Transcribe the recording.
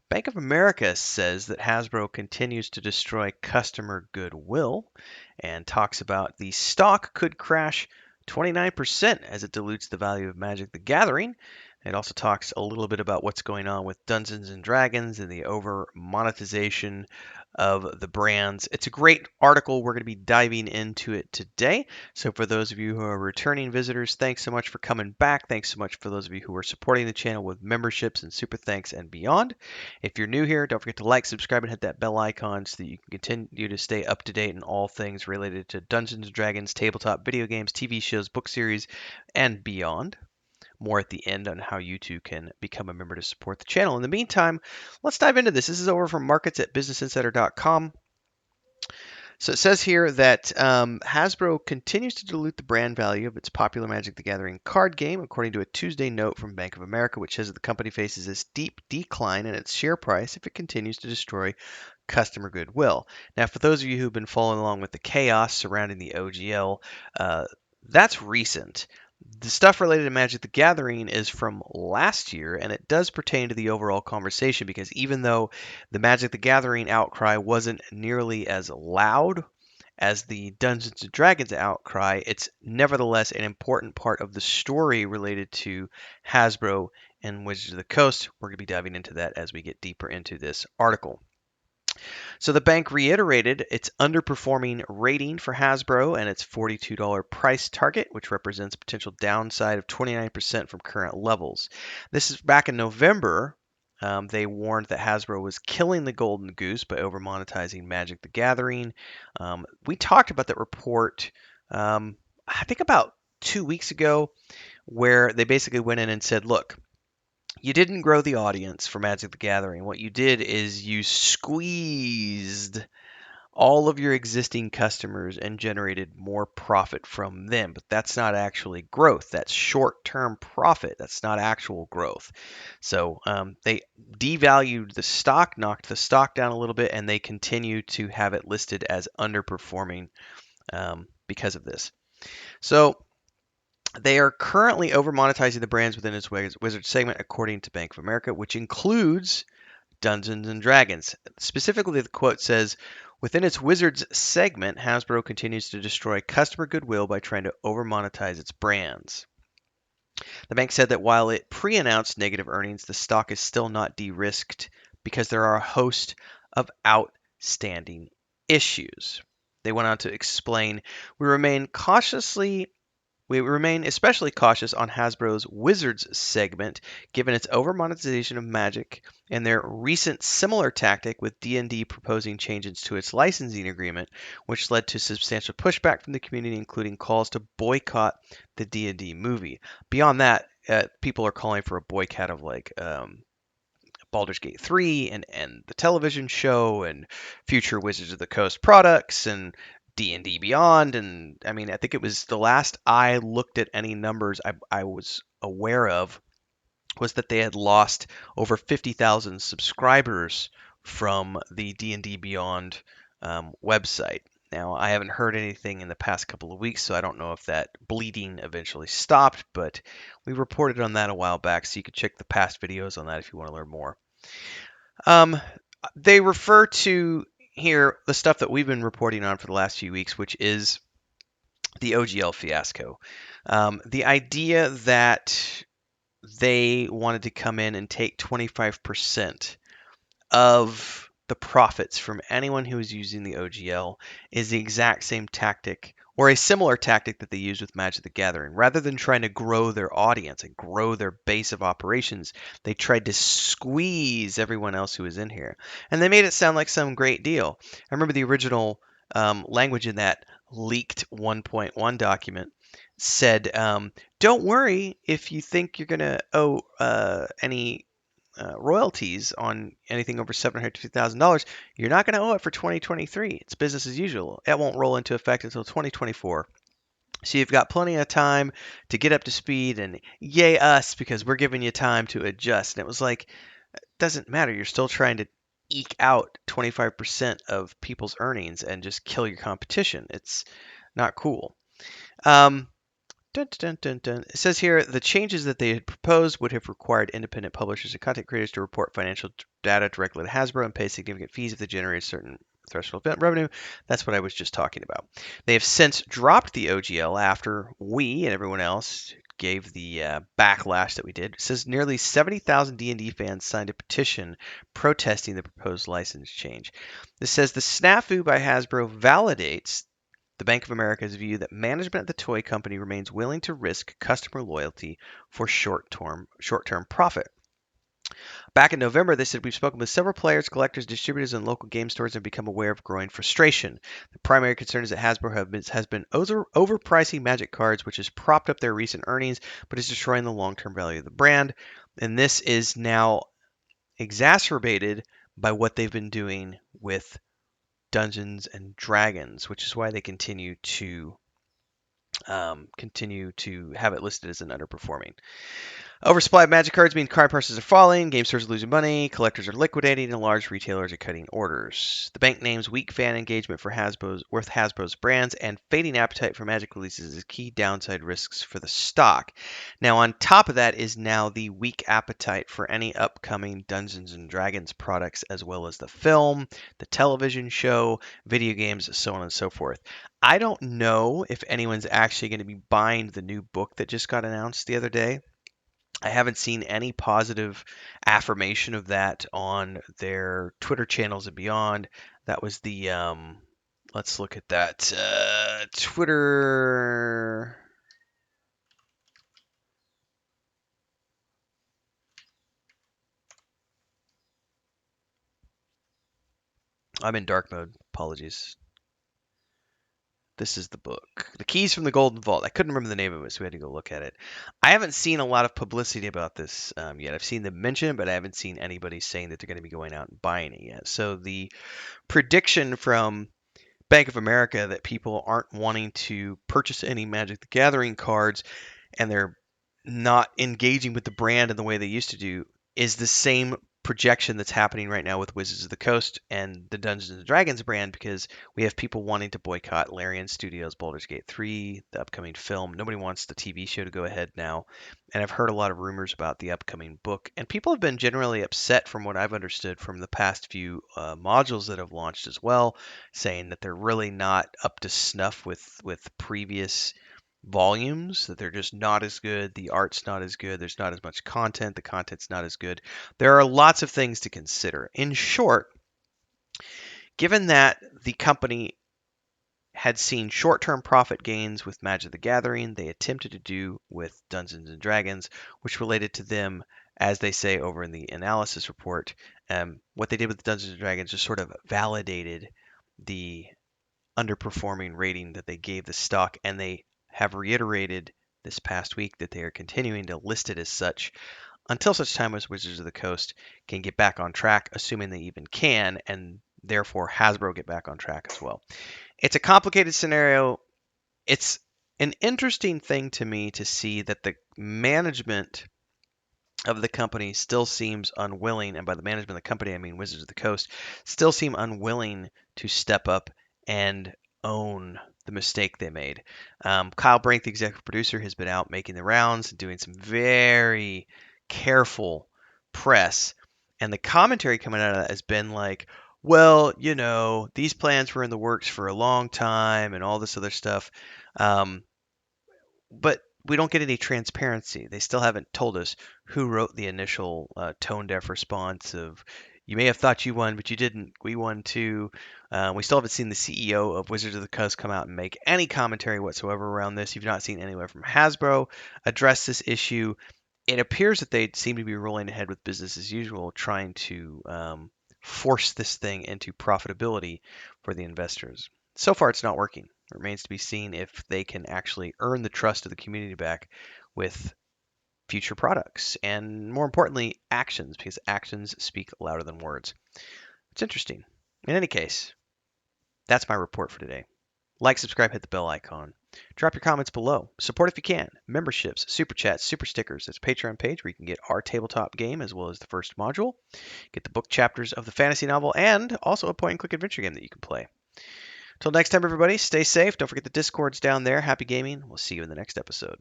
Bank of America says that Hasbro continues to destroy customer goodwill and talks about the stock could crash 29% as it dilutes the value of Magic the Gathering. It also talks a little bit about what's going on with Dungeons and Dragons and the over monetization of the brands. It's a great article. We're going to be diving into it today. So, for those of you who are returning visitors, thanks so much for coming back. Thanks so much for those of you who are supporting the channel with memberships and super thanks and beyond. If you're new here, don't forget to like, subscribe, and hit that bell icon so that you can continue to stay up to date in all things related to Dungeons & Dragons, tabletop video games, TV shows, book series, and beyond. More at the end on how you too can become a member to support the channel. In the meantime, let's dive into this. This is over from markets at businessinsider.com. So it says here that Hasbro continues to dilute the brand value of its popular Magic the Gathering card game, according to a Tuesday note from Bank of America, which says that the company faces a steep decline in its share price if it continues to destroy customer goodwill. Now, for those of you who've been following along with the chaos surrounding the OGL, that's recent. The stuff related to Magic the Gathering is from last year, and it does pertain to the overall conversation because even though the Magic the Gathering outcry wasn't nearly as loud as the Dungeons and Dragons outcry, it's nevertheless an important part of the story related to Hasbro and Wizards of the Coast. We're going to be diving into that as we get deeper into this article. So the bank reiterated its underperforming rating for Hasbro and its $42 price target, which represents a potential downside of 29% from current levels. This is back in November. They warned that Hasbro was killing the golden goose by over monetizing Magic the Gathering. We talked about that report, I think about 2 weeks ago, where they basically went in and said, look, you didn't grow the audience for Magic the Gathering. What you did is you squeezed all of your existing customers and generated more profit from them. But that's not actually growth. That's short-term profit. That's not actual growth. So they devalued the stock, knocked the stock down a little bit, and they continue to have it listed as underperforming because of this. So they are currently over monetizing the brands within its Wizard segment, according to Bank of America, which includes Dungeons and Dragons. Specifically, the quote says, within its Wizards segment, Hasbro continues to destroy customer goodwill by trying to over monetize its brands. The bank said that while it pre announced negative earnings, the stock is still not de risked because there are a host of outstanding issues. They went on to explain, we remain especially cautious on Hasbro's Wizards segment, given its over-monetization of Magic and their recent similar tactic with D&D proposing changes to its licensing agreement, which led to substantial pushback from the community, including calls to boycott the D&D movie. Beyond that, people are calling for a boycott of Baldur's Gate 3 and the television show and future Wizards of the Coast products and D&D Beyond. And I mean, I think it was the last I looked at any numbers I was aware of was that they had lost over 50,000 subscribers from the D&D Beyond website. Now, I haven't heard anything in the past couple of weeks, so I don't know if that bleeding eventually stopped, but we reported on that a while back, so you can check the past videos on that if you want to learn more. They refer to here the stuff that we've been reporting on for the last few weeks, which is the OGL fiasco. The idea that they wanted to come in and take 25% of the profits from anyone who is using the OGL is the exact same tactic or a similar tactic that they use with Magic the Gathering. Rather than trying to grow their audience and grow their base of operations, they tried to squeeze everyone else who was in here. And they made it sound like some great deal. I remember the original language in that leaked 1.1 document said, don't worry if you think you're going to owe any royalties on anything over $750,000, you're not going to owe it for 2023. It's business as usual. It won't roll into effect until 2024. So you've got plenty of time to get up to speed, and yay us because we're giving you time to adjust. And it was like, it doesn't matter. You're still trying to eke out 25% of people's earnings and just kill your competition. It's not cool. Dun, dun, dun, dun. It says here the changes that they had proposed would have required independent publishers and content creators to report financial data directly to Hasbro and pay significant fees if they generated certain threshold revenue. That's what I was just talking about. They have since dropped the OGL after we and everyone else gave the backlash that we did. It says nearly 70,000 D&D fans signed a petition protesting the proposed license change. This says the snafu by Hasbro validates the Bank of America's view that management at the toy company remains willing to risk customer loyalty for short-term profit. Back in November, they said we've spoken with several players, collectors, distributors, and local game stores and become aware of growing frustration. The primary concern is that Hasbro has been overpricing Magic cards, which has propped up their recent earnings, but is destroying the long-term value of the brand. And this is now exacerbated by what they've been doing with Dungeons and Dragons, which is why they continue to have it listed as an underperforming. Oversupply of Magic cards means card prices are falling, game stores are losing money, collectors are liquidating, and large retailers are cutting orders. The bank names weak fan engagement for Hasbro's brands and fading appetite for Magic releases as key downside risks for the stock. Now, on top of that is now the weak appetite for any upcoming Dungeons and Dragons products, as well as the film, the television show, video games, so on and so forth. I don't know if anyone's actually going to be buying the new book that just got announced the other day. I haven't seen any positive affirmation of that on their Twitter channels and beyond. That was the let's look at that Twitter. I'm in dark mode. Apologies. This is the book. The Keys from the Golden Vault. I couldn't remember the name of it, so we had to go look at it. I haven't seen a lot of publicity about this yet. I've seen them mention, but I haven't seen anybody saying that they're going to be going out and buying it yet. So the prediction from Bank of America that people aren't wanting to purchase any Magic the Gathering cards and they're not engaging with the brand in the way they used to do is the same projection that's happening right now with Wizards of the Coast and the Dungeons and Dragons brand, because we have people wanting to boycott Larian Studios' Baldur's Gate 3, the upcoming film. Nobody wants the TV show to go ahead now. And I've heard a lot of rumors about the upcoming book. And people have been generally upset from what I've understood from the past few modules that have launched as well, saying that they're really not up to snuff with previous volumes, that they're just not as good, the art's not as good, there's not as much content, the content's not as good. There are lots of things to consider. In short, given that the company had seen short-term profit gains with Magic the Gathering, they attempted to do with Dungeons and Dragons, which related to them, as they say over in the analysis report. What they did with Dungeons and Dragons just sort of validated the underperforming rating that they gave the stock, and they have reiterated this past week that they are continuing to list it as such until such time as Wizards of the Coast can get back on track, assuming they even can, and therefore Hasbro get back on track as well. It's a complicated scenario. It's an interesting thing to me to see that the management of the company still seems unwilling, and by the management of the company, I mean Wizards of the Coast, still seem unwilling to step up and own the mistake they made. Kyle Brink, the executive producer, has been out making the rounds and doing some very careful press. And the commentary coming out of that has been like, well, these plans were in the works for a long time and all this other stuff. But we don't get any transparency. They still haven't told us who wrote the initial tone-deaf response of, you may have thought you won, but you didn't. We won too. We still haven't seen the CEO of Wizards of the Coast come out and make any commentary whatsoever around this. You've not seen anywhere from Hasbro address this issue. It appears that they seem to be rolling ahead with business as usual, trying to force this thing into profitability for the investors. So far, it's not working. It remains to be seen if they can actually earn the trust of the community back with future products and, more importantly, actions, because actions speak louder than words. It's interesting. In any case, that's my report for today. Like, subscribe, hit the bell icon. Drop your comments below. Support if you can. Memberships, super chats, super stickers. There's a Patreon page where you can get our tabletop game as well as the first module. Get the book chapters of the fantasy novel and also a point-and-click adventure game that you can play. Until next time, everybody, stay safe. Don't forget the Discord's down there. Happy gaming. We'll see you in the next episode.